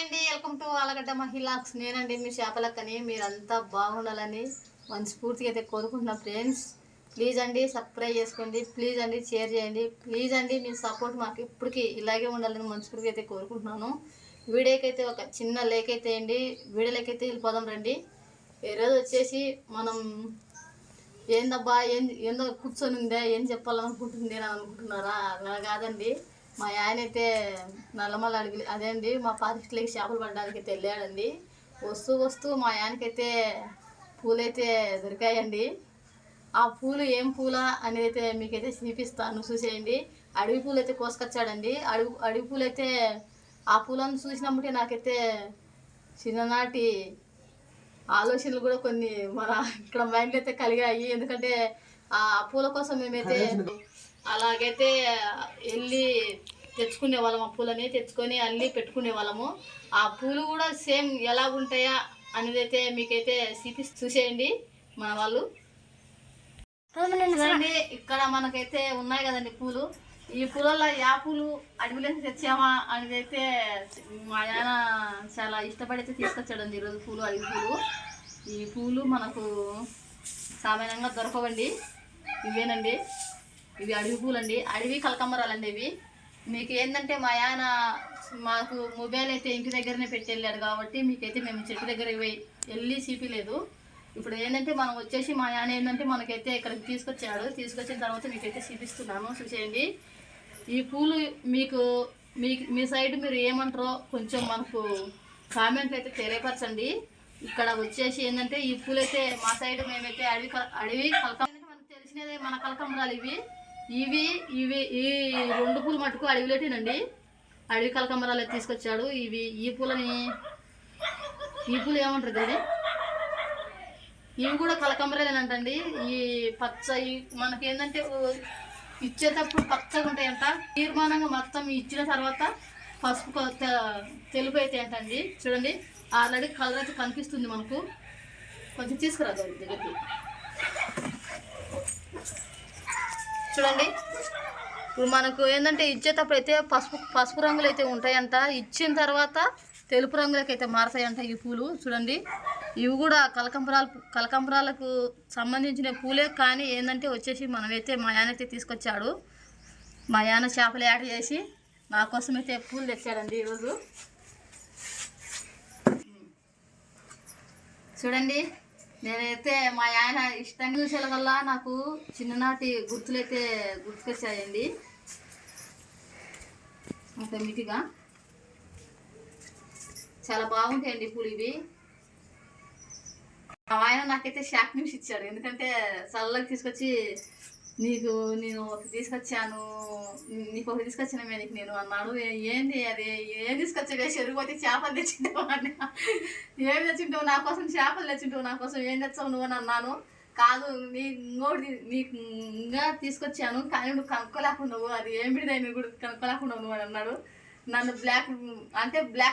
అండి, welcome to Allagadda మహిళాక్స్. నేనండి మీ చేపలక్కని. మీరంతా బాగుండాలని మనస్ఫూర్తిగా అయితే కోరుకుంటున్నా ఫ్రెండ్స్. ప్లీజ్ అండి సబ్స్క్రైబ్ చేసుకోండి, ప్లీజ్ అండి షేర్ చేయండి, ప్లీజ్ అండి మీ సపోర్ట్ మాకు ఇప్పటికీ ఇలాగే ఉండాలని మనస్ఫూర్తిగా అయితే కోరుకుంటున్నాను. వీడియోకైతే ఒక చిన్న లేక్ అయితే అండి, వీడియోలోకైతే వెళ్ళిపోదాం రండి. ఈరోజు వచ్చేసి మనం ఏందబ్బా ఏందో కూర్చొని ఉందే ఏం చెప్పాలనుకుంటుంది అని అనుకుంటున్నారా? అలా కాదండి, మా ఆయన అయితే నల్లమల్ల అడిగి అదేండి మా పాతిట్లకి చేపలు పడడానికి అయితే వెళ్ళాడండి. వస్తూ మా ఆయనకైతే పూలైతే దొరికాయండి. ఆ పూలు ఏం పూలా అనేది అయితే మీకైతే చూపిస్తాను, చూసేయండి. అడవి పూలు అయితే కోసుకొచ్చాడండి. అడవి పూలు అయితే ఆ పూలను చూసినప్పుడే నాకైతే చిన్ననాటి ఆలోచనలు కూడా కొన్ని మన ఇక్కడ మైండ్లో అయితే కలిగాయి. ఎందుకంటే ఆ పూల కోసం మేమైతే అలాగైతే వెళ్ళి తెచ్చుకునే వాళ్ళం. ఆ పూలని తెచ్చుకొని అల్లి పెట్టుకునే వాళ్ళము. ఆ పూలు కూడా సేమ్ ఎలా ఉంటాయా అనేది అయితే మీకైతే చూసేయండి మన వాళ్ళు. చూడండి, ఇక్కడ మనకైతే ఉన్నాయి కదండి పూలు. ఈ పూలలో యా పూలు అడవిలోకి తెచ్చామా అనేది అయితే మా ఆయన చాలా ఇష్టపడితే తీసుకొచ్చాడండి ఈరోజు పూలు, అడవి పూలు. ఈ పూలు మనకు సామాన్యంగా దొరకవండి. ఇవేనండి, ఇవి అడవి పూలు అండి, అడవి కలకంబరాలండి ఇవి. మీకు ఏంటంటే మా ఆయన మాకు మొబైల్ అయితే ఇంటి దగ్గరనే పెట్టి వెళ్ళాడు కాబట్టి మీకైతే మేము చెట్టు దగ్గర వెళ్ళి చూపించలేదు. ఇప్పుడు ఏంటంటే మనం వచ్చేసి మా ఆయన ఏంటంటే మనకైతే ఇక్కడికి తీసుకొచ్చిన తర్వాత మీకైతే చూపిస్తున్నాను, చూసేయండి. ఈ పూలు మీకు మీ సైడ్ మీరు ఏమంటారో కొంచెం మనకు కామెంట్లు అయితే తెలియపరచండి. ఇక్కడ వచ్చేసి ఏంటంటే ఈ పూలు అయితే మా సైడ్ మేమైతే అడవి మనకు తెలిసినదే మన కలకంబరాలు ఇవి. ఇవి ఇవి ఈ రెండు పూలు మటుకు అడవిలోటేనండి, అడవి కలకంబరాలు అయితే తీసుకొచ్చాడు. ఈ పూలు ఏమంటారు అది? ఇవి కూడా కలకంబరాలేనంటండి. ఈ పచ్చ మనకి ఏంటంటే ఇచ్చేటప్పుడు పచ్చగా ఉంటాయంట. తీర్మానంగా మొత్తం ఇచ్చిన తర్వాత పసుపు తెలుపు అయితే ఏంటండి. చూడండి, ఆల్రెడీ కలర్ అయితే కనిపిస్తుంది మనకు. కొంచెం తీసుకురాదు దగ్గరికి. చూడండి, ఇప్పుడు మనకు ఏంటంటే ఇచ్చేటప్పుడు అయితే పసుపు రంగులు అయితే ఉంటాయంట. ఇచ్చిన తర్వాత తెలుపు రంగులకి అయితే మారతాయంట ఈ పూలు. చూడండి, ఇవి కూడా కలకంబరాలకు సంబంధించిన పూలే. కానీ ఏంటంటే వచ్చేసి మనమైతే మా ఆయన అయితే తీసుకొచ్చాడు. మా ఆయన చేపలు యాడ్ చేసి నా కోసం అయితే పూలు తెచ్చాడండి ఈరోజు. చూడండి, నేనైతే మా ఆయన ఇష్టంగా చూసేల వల్ల నాకు చిన్ననాటి గుర్తులైతే గుర్తుకొచ్చాయండి. ఆటోమేటిక్గా చాలా బాగుంటాయండి పూలు ఇవి. ఆయన నాకైతే షాక్ న్యూస్ ఇచ్చాడు. ఎందుకంటే చల్లగా తీసుకొచ్చి నేను ఒకటి తీసుకొచ్చాను, నీకు ఒకటి తీసుకొచ్చాను నీకు నేను అన్నాడు. ఏంది అది? ఏం తీసుకొచ్చాడు? చెరుకుపోతే చేపలు తెచ్చింటావు అని. ఏం తెచ్చింటావు నా కోసం? చేపలు తెచ్చింటావు నా కోసం, ఏం తెచ్చావు నువ్వు అని అన్నాను. కాదు, ఇంకోటి నీకు ఇంకా తీసుకొచ్చాను, కానీ నువ్వు కనుక్కోలేకున్నావు, అది ఏం బిడిదాయి కూడా కనుక్కోలేకున్నావు నువ్వు అని అన్నాడు. నన్ను బ్లాక్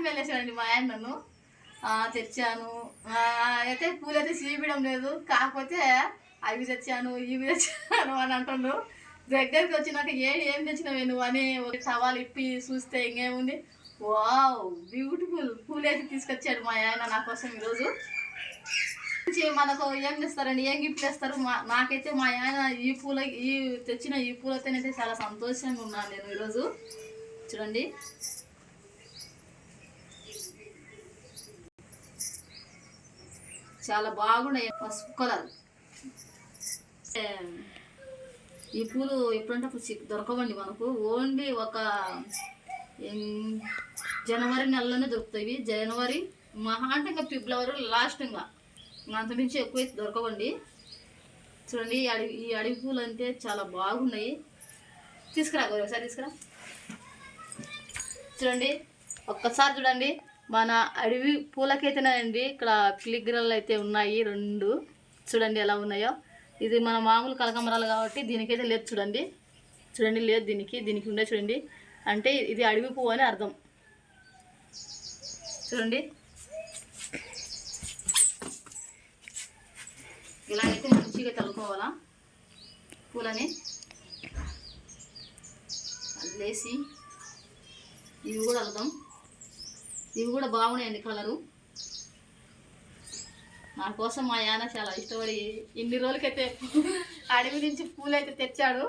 మెయిల్ చేశాడండి మా ఆయన నన్ను. తెచ్చాను అయితే పూలు అయితే చూపించడం లేదు, కాకపోతే అవి తెచ్చాను ఇవి తెచ్చాను అని అంటున్నాడు. దగ్గరికి వచ్చినాక ఏం తెచ్చినావే నువ్వు అని ఒక సవాల్ ఇప్పి చూస్తే ఇంకేముంది, వావ్ బ్యూటిఫుల్ పూలు అయితే తీసుకొచ్చాడు మా ఆయన నా కోసం ఈరోజు. మనకు ఏం తెస్తారండి, ఏం గిఫ్ట్లు వేస్తారు? నాకైతే మా ఆయన తెచ్చిన ఈ పూలతోనైతే చాలా సంతోషంగా ఉన్నాను నేను ఈరోజు. చూడండి, చాలా బాగున్నాయి, పసుపు కలర్. ఈ పూలు ఎప్పుడంటే అప్పుడు దొరకవండి మనకు. ఓన్లీ ఒక జనవరి నెలలోనే దొరుకుతాయి. జనవరి మహా అంటే ఇంకా ఫిబ్రవరి లాస్ట్, ఇంకా అంతమించి ఎక్కువైతే దొరకవండి. చూడండి, ఈ అడవి పూలు అంటే చాలా బాగున్నాయి. తీసుకురా ఒకసారి తీసుకురా. చూడండి, ఒక్కసారి చూడండి, మన అడవి పూలకైతేనండి ఇక్కడ పిలిగ్రలు అయితే ఉన్నాయి 2. చూడండి ఎలా ఉన్నాయో. ఇది మన మామూలు కలకంబరాలు కాబట్టి దీనికైతే లేదు. చూడండి లేదు, దీనికి ఉండే. చూడండి, అంటే ఇది అడవి పువ్వు అని అర్థం. చూడండి, ఇలా అయితే మంచిగా తలుకోవాలా పూలని. అల్లేసి ఇవి కూడా అల్లుదాం. ఇవి కూడా బాగున్నాయండి కలరు. నా కోసం మా యాన చాలా ఇష్టపడి ఇన్ని రోజులకైతే అడవి నుంచి పూలు అయితే తెచ్చాడు.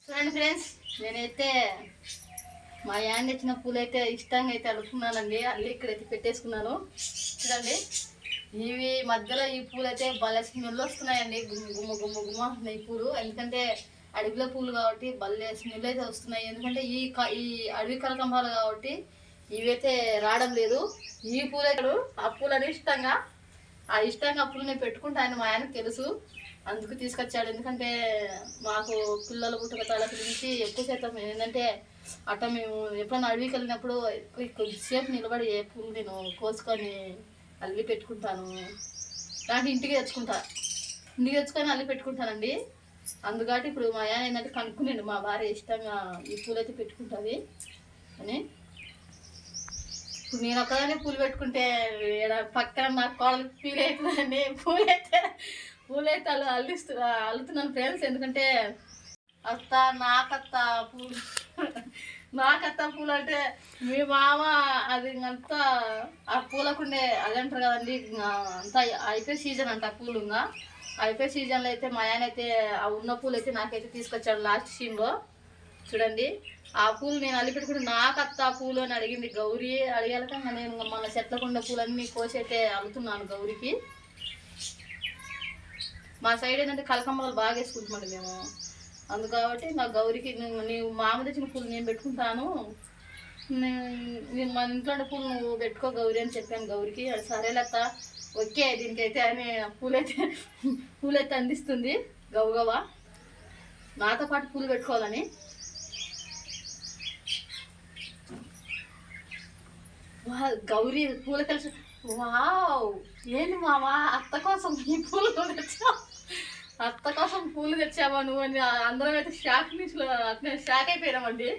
చూడండి ఫ్రెండ్స్, నేనైతే మా యాన్ తెచ్చిన పూలు అయితే ఇష్టంగా అయితే అడుగుతున్నానండి. అల్లి ఇక్కడైతే పెట్టేసుకున్నాను. చూడండి, ఇవి మధ్యలో ఈ పూలు అయితే భలే స్మెల్ వస్తున్నాయండి. గుమ్మ గుమ్మ గుమ్మ వస్తున్నాయి ఈ పూలు. ఎందుకంటే అడవిలో పూలు కాబట్టి భలే స్మెల్ అయితే వస్తున్నాయి. ఎందుకంటే ఈ అడవి కనకాంబరాలు కాబట్టి ఇవైతే రావడం లేదు. ఈ పూలు అయితే ఆ పూలని ఇష్టంగా ఆ పూలు నేను పెట్టుకుంటాను. మా ఆయనకు తెలుసు, అందుకు తీసుకొచ్చాడు. ఎందుకంటే మాకు పిల్లలు పుట్టుక తలకి నుంచి ఎక్కువ శాతం ఏంటంటే అట్లా మేము ఎప్పుడైనా అడవికి వెళ్ళినప్పుడు కొద్దిసేపు నిలబడి ఏ పూలు నేను కోసుకొని అల్లి పెట్టుకుంటాను. దాంట్లో ఇంటికి తెచ్చుకొని అల్లి పెట్టుకుంటానండి. అందుకని ఇప్పుడు మా ఆయన ఏంటంటే కనుక్కునేది మా భార్య ఇష్టంగా ఈ పూలు అయితే పెట్టుకుంటుంది అని. ఇప్పుడు నేను ఒక్కదాన్ని పూలు పెట్టుకుంటే పక్కన నాకు కోడలు ఫీల్ అవుతుందండి. పూలైతే అల్లుతున్నాను ఫ్రెండ్స్. ఎందుకంటే నాకత్త పూలు అంటే మీ మామ అది అంతా ఆ పూలకుండే అది అంటారు కదండి. అంతా అయిపోయే సీజన్ అంట పూలు. అయిపోయే సీజన్లో అయితే మా ఆయన అయితే ఆ ఉన్న పూలు అయితే నాకైతే తీసుకొచ్చాడు లాస్ట్ సీన్లో. చూడండి, ఆ పూలు నేను అల్లి పెట్టుకుంటే నాకత్త పూలు అని అడిగింది గౌరీ. అడిగాక నేను మన చెట్లకుండ పూలన్నీ కోసి అయితే అల్లుతున్నాను గౌరీకి. మా సైడ్ ఏంటంటే కలకంబరాలు బాగా వేసుకుంటున్నాడు మేము. అందు కాబట్టి నా గౌరికి నీవు మామ తెచ్చిన పూలు నేను పెట్టుకుంటాను, నేను మన ఇంట్లో పూలు నువ్వు పెట్టుకో గౌరీ అని చెప్పాను గౌరికి. అది సరేలత్త ఓకే దీనికైతే అని పూలైతే అందిస్తుంది గౌగవ. నాతో పాటు పూలు పెట్టుకోవాలని. గౌరీ పూల కలిసి వావ్ ఏంటి మావా అత్త కోసం ఈ పూలు తెచ్చావా నువ్వు అని అందరం అయితే షాక్ నుంచి అట్నే షాక్ అయిపోయినామండి.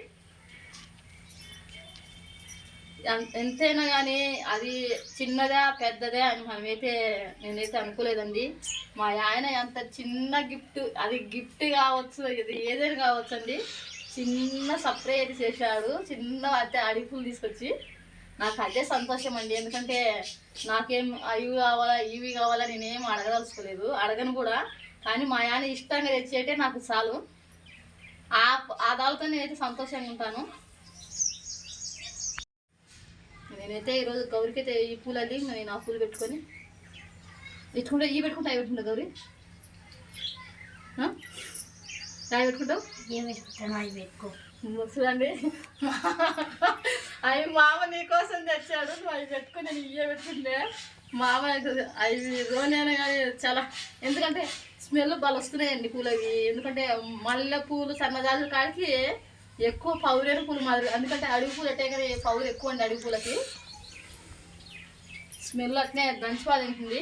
ఎంతైనా కానీ అది చిన్నదా పెద్దదే అని నేనైతే అనుకోలేదండి. మా ఆయన అంత చిన్న గిఫ్ట్, అది గిఫ్ట్ కావచ్చు, ఇది ఏదైనా కావచ్చు అండి, చిన్న సర్ప్రైజ్ చేశాడు. చిన్న అయితే అడిగి తీసుకొచ్చి నాకు అదే సంతోషం అండి. ఎందుకంటే నాకేం ఇవి కావాలా నేనేం అడగదలుచుకోలేదు, అడగను కూడా. కానీ మా ఆయన ఇష్టంగా తెచ్చేటే నాకు చాలు. ఆ దానితో నేనైతే సంతోషంగా ఉంటాను. నేనైతే ఈరోజు గౌరికి అయితే ఈ పూలు అల్లి నేను ఆ పూలు పెట్టుకుంటా అవి పెట్టుకుంటా గౌరీ అవి పెట్టుకుంటావు చూడండి. అవి మామ నీకోసం తెచ్చాడు, నువ్వు అవి పెట్టుకుని నేను ఇవే పెట్టుకుంటే మామ అవి రోనేనా కానీ చాలా, ఎందుకంటే స్మెల్ బాగా వస్తున్నాయండి పూలు అవి. ఎందుకంటే మల్లె పూలు సన్నజాజుల కాడికి ఎక్కువ పౌరైన పూలు మాదిరి. ఎందుకంటే అడవి పూలు అంటే కానీ పౌరు ఎక్కువ అండి అడవి పూలకి. స్మెల్ అట్నే దంచిపాది ఉంటుంది.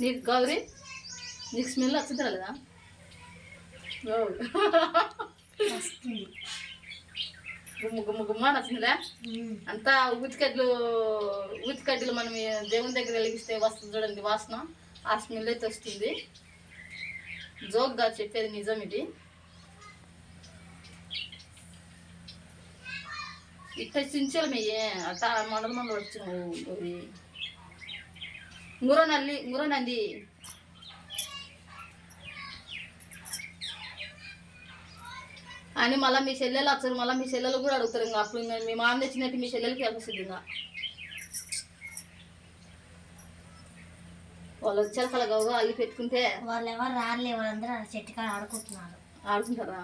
నీకు గౌరీ నీకు స్మెల్ వచ్చిందా లేదా? గుమ్మ నచ్చిందిరా. అంతా ఊతికడ్డలు మనం దేవుని దగ్గర వెలిగిస్తే వస్తుంది చూడండి వాసన, ఆ స్మెల్ అయితే వస్తుంది. జోక్గా చెప్పేది నిజం ఇది. ఇట్లా చించలు మెయ్యే అట్టా మండలు వచ్చినావు ఇంగురో నంది అని మళ్ళీ మీ చెల్లెలు వచ్చారు. మళ్ళీ మీ చెల్లెలు కూడా అడుగుతారు. ఇంకా అప్పుడు మీ మామ తెచ్చినట్టు మీ చెల్లెలకి వెళ్ళొస్తుంది. ఇంకా వాళ్ళు వచ్చారు కల గౌగా అల్లి పెట్టుకుంటే వాళ్ళు ఎవరు రాలే, వాళ్ళందరూ చెట్టు కాడ ఆడుకుంటారా?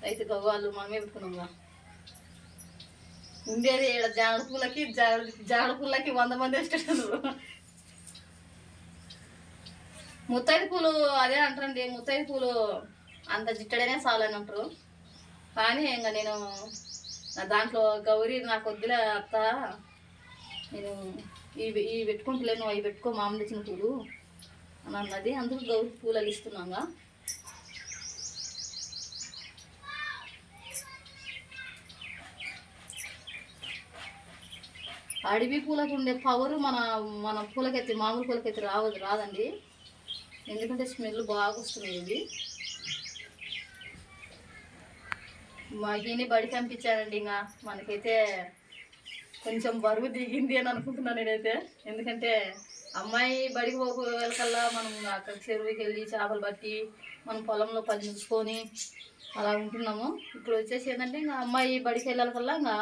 అయితే గౌగా వాళ్ళు మనమే పెట్టుకున్నాం. ఉండేది జాడ పూలకి 100 మంది వచ్చేటప్పుడు. ముత్తైదు పూలు అదే అంటారండి, ముత్తైదు పూలు అంత జిట్టడనే చాలని అంటారు. కానీ ఇంకా నేను దాంట్లో గౌరీ నాకు వద్దులే అత్త, నేను ఇవి పెట్టుకుంటలేను, అవి పెట్టుకో మామూలు తెచ్చిన పూలు అని అన్నది. అందుకు గౌరీ పూలు అల్లిస్తున్నాగా. అడవి పూలకు ఉండే పవరు మన పూలకైతే మామూలు పూలకైతే రాదండి. ఎందుకంటే స్మెల్ బాగా వస్తుంది ఇది. మాకిని బడికి పంపించానండి. ఇంకా మనకైతే కొంచెం బరువు దిగింది అని అనుకుంటున్నాను నేనైతే. ఎందుకంటే అమ్మాయి బడికి పోకల్లా మనం అక్కడ చెరువుకి వెళ్ళి చేపలు పట్టి మనం పొలంలో పని చూసుకొని అలా ఉంటున్నాము. ఇప్పుడు వచ్చేసి ఏంటంటే ఇంకా అమ్మాయి బడికి వెళ్ళాలకల్లా ఇంకా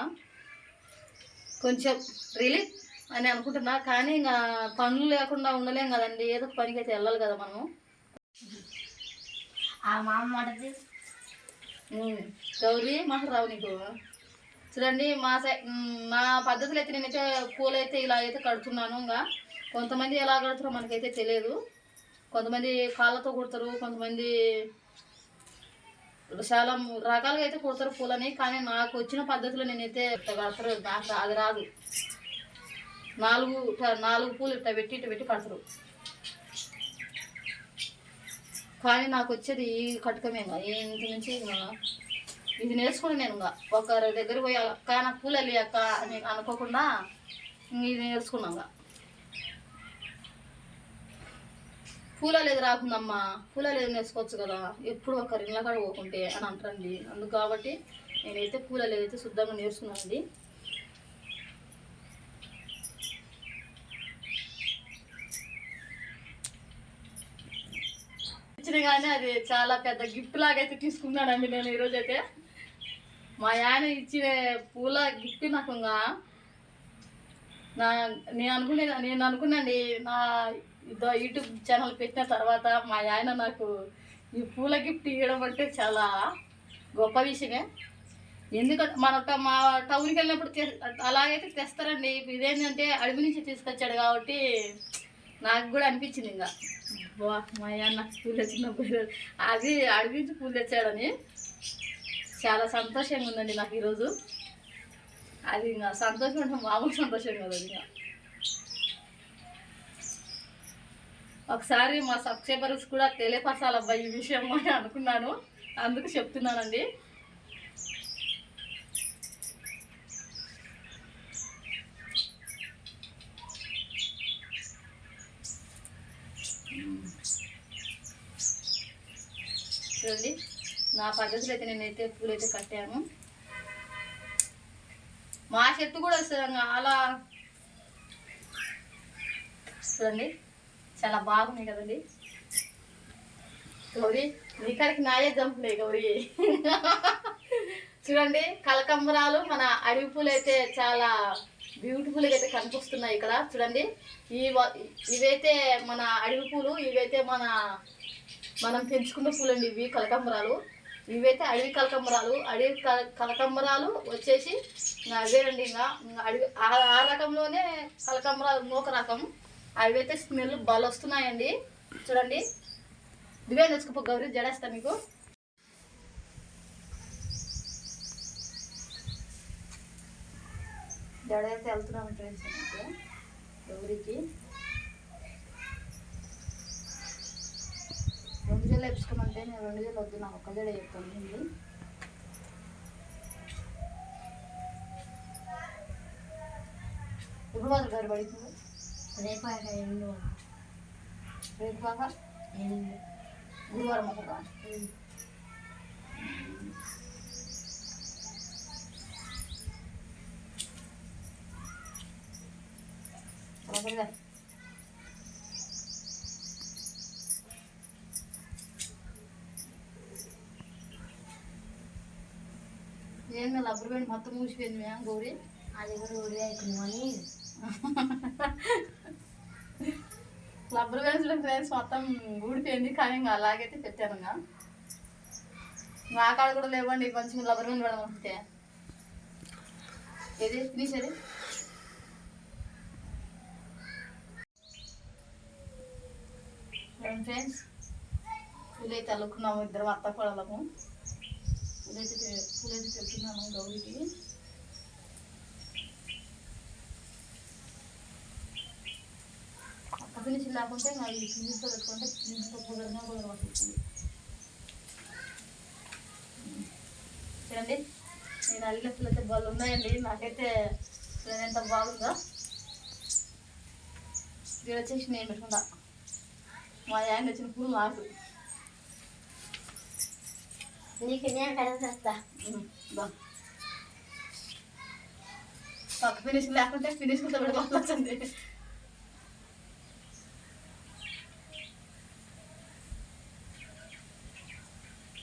కొంచెం రిలీఫ్ అని అనుకుంటున్నా. కానీ ఇంకా పనులు లేకుండా ఉండలేం కదండి, ఏదో పనికి అయితే వెళ్ళాలి కదా మనము. ఆ మామ మాటది గౌరీ మాకు రావు నీకు. చూడండి మా పద్ధతులు అయితే నేనైతే పూలు అయితే ఇలా అయితే కడుతున్నాను. ఇంకా కొంతమంది ఎలా కడుతారో మనకైతే తెలియదు. కొంతమంది కాళ్ళతో కుడతారు, కొంతమంది చాలా రకాలుగా అయితే కుడతారు పూలని. కానీ నాకు వచ్చిన పద్ధతిలో నేనైతే కడతారు. నాకు అది రాదు. నాలుగు పూలు ఇట్లా పెట్టి కడతారు. కానీ నాకు వచ్చేది ఈ కట్టుకమే. ఇంటి నుంచి ఇది నేర్చుకుని నేను ఇంకా ఒకరి దగ్గర పోయి అక్క నాకు పూలు వెళ్ళి అక్క అని అనుకోకుండా ఇది నేర్చుకున్నాగా. పూల లేదు రాకుందమ్మా, పూల లేదు నేర్చుకోవచ్చు కదా, ఎప్పుడు ఒకరి ఇళ్ళ కాడ పోకుంటే అని అంటారండి. అందుకు కాబట్టి నేనైతే పూల లేదైతే శుద్ధంగా నేర్చుకున్నానండి. ఇచ్చిన కానీ అది చాలా పెద్ద గిఫ్ట్ లాగైతే తీసుకున్నానండి నేను ఈరోజు అయితే. మా ఆయన ఇచ్చిన పూల గిఫ్ట్ నాకు ఇంకా నేను అనుకున్నాండి నా యూట్యూబ్ ఛానల్ పెట్టిన తర్వాత మా ఆయన నాకు ఈ పూల గిఫ్ట్ ఇవ్వడం అంటే చాలా గొప్ప విషయమే. ఎందుకంటే మా టౌన్కి వెళ్ళినప్పుడు అలాగైతే తెస్తారండి. ఇదేంటంటే అడవి నుంచి తీసుకొచ్చాడు కాబట్టి నాకు కూడా అనిపించింది ఇంకా మా ఆయన పూలు తెచ్చినప్పుడు అది అడవి నుంచి పూలు తెచ్చాడని చాలా సంతోషంగా ఉందండి నాకు ఈరోజు. అది ఇంకా సంతోషం అంటే మామూలు సంతోషం కదా. ఇంకా ఒకసారి మా సబ్స్క్రైబర్స్ కూడా తెలియపరచాలబ్బా ఈ విషయం అని అనుకున్నాను, అందుకు చెప్తున్నానండి. చూడండి నా పద్ధతిలో అయితే నేనైతే పూలైతే కట్టాను. మా చెట్టు కూడా వస్తుంది అలా. చూడండి చాలా బాగున్నాయి కదండి. గౌరీ నీకాడికి నాయే జంపులే గౌరీ. చూడండి కలకంబరాలు మన అడవి పూలు అయితే చాలా బ్యూటిఫుల్గా అయితే కనిపిస్తున్నాయి ఇక్కడ. చూడండి ఇవైతే మన అడవి పూలు, ఇవైతే మనం పెంచుకున్న పూలండి ఇవి కలకంబరాలు. ఇవైతే అడవి కలకంబరాలు. అడవి కలకంబరాలు వచ్చేసి అవేనండి. ఇంకా అడవి ఆ రకంలోనే కలకంబరాలు ఇంకొక రకం. అవైతే స్మెల్ బాగా వస్తున్నాయండి. చూడండి దివే తెచ్చుకోపో గౌరీ, జడేస్తా మీకు. జడైతే వెళ్తున్నాను ఫ్రెండ్స్ గౌరీకి. 2 జడలు వేసుకోమంటే నేను 2 జడలు వద్దు, నాకు ఒక్క జడ చెప్తాను. ఇప్పుడు వాళ్ళు గారు బడికి రేపు బాగా గురువారం ఒకదా. ఏం లబ్బర్ బ్యాండ్ మొత్తం మూసిపోయింది మేము గౌరీ. అది కూడా ఊడి అవుతుంది కానీ లబ్బర్ బ్యాండ్స్లో ఫ్రెండ్స్ మొత్తం ఊడిపోయింది. కానీ ఇంకా అలాగైతే పెట్టాను. ఇంకా నా కాడ కూడా లేవండి కొంచెం లబ్బర్ బ్యాండ్ పడమంటే. ఏది తీసేది ఫ్రెండ్స్. పూలైతే అల్లుకున్నాము ఇద్దరం అత్త కోడలము. పూలైతే పెడుతున్నాను గౌరీకి. అక్క ఫినిష్ లేకుంటే నా ఈ ఫినిష్తో పెట్టుకుంటే ఫినిష్తో కుదరగా వస్తుంది. చూడండి నేను అల్లిన పూలు అయితే బాగా ఉన్నాయండి. నాకైతే ఎంత బాగుందో. ఇది వచ్చేసి నేను పెట్టుకుంటా. మా ఆయన తెచ్చిన పూలు నాకు. నీకు నేను కడతా. పక్క ఫినిష్ లేకుంటే ఫినిష్ కూడా పెట్టుకోవాల్సింది.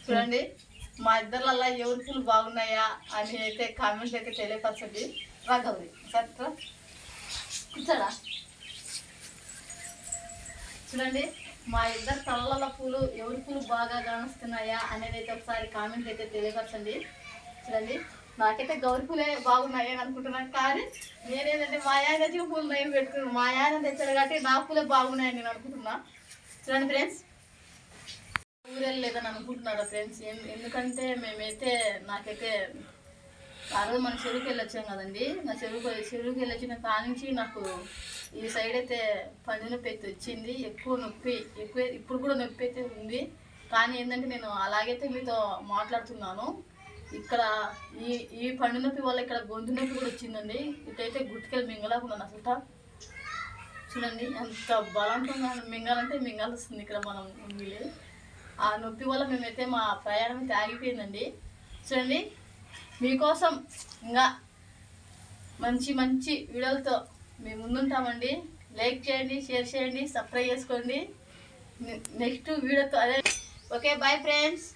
చూడండి మా ఇద్దరిలో ఎవరి పూలు బాగున్నాయా అని అయితే కామెంట్స్ అయితే తెలియపరచండి. రా గౌరీ సరే కూర్చోడా. చూడండి మా ఇద్దరు తలల పూలు ఎవరి పూలు బాగా కానిస్తున్నాయా అనేది అయితే ఒకసారి కామెంట్ అయితే తెలియపరచండి. చూడండి నాకైతే గౌరీ పూలే బాగున్నాయి అని అనుకుంటున్నాను, కానీ నేనేంటంటే మా ఆయన తెచ్చిన పూలు నేను పెట్టుకున్నాను. మా ఆయన తెచ్చాడు కాబట్టి నా పూలే బాగున్నాయని నేను అనుకుంటున్నా. చూడండి ఫ్రెండ్స్, ఊరెళ్ళి లేదని అనుకుంటున్నారా ఫ్రెండ్స్? ఎందుకంటే మేమైతే నాకైతే ఆ రోజు మన చెరువుకి వెళ్ళి వచ్చాం కదండి. నా చెరువుకి వెళ్ళి వచ్చిన కానించి నాకు ఈ సైడ్ అయితే పండు నొప్పి అయితే వచ్చింది, ఎక్కువ ఇప్పుడు కూడా నొప్పి అయితే ఉంది. కానీ ఏంటంటే నేను అలాగైతే మీతో మాట్లాడుతున్నాను. ఇక్కడ ఈ పండు నొప్పి వల్ల ఇక్కడ గొంతు నొప్పి కూడా వచ్చిందండి. ఇటైతే గుట్టుకెళ్ళి మింగలేకున్నాను అసలు. చూడండి ఎంత బలంగా మింగాలంటే మింగాల్సింది ఇక్కడ మనం ఉంది. ఆ నొప్పి వల్ల మేమైతే మా ప్రయాణం అయితే ఆగిపోయిందండి. చూడండి మీకోసం ఇంకా మంచి మంచి వీడియోలతో మేము ముందుంటామండి. లైక్ చేయండి, షేర్ చేయండి, సబ్స్క్రైబ్ చేసుకోండి. నెక్స్ట్ వీడియోతో అదే. Okay bye friends.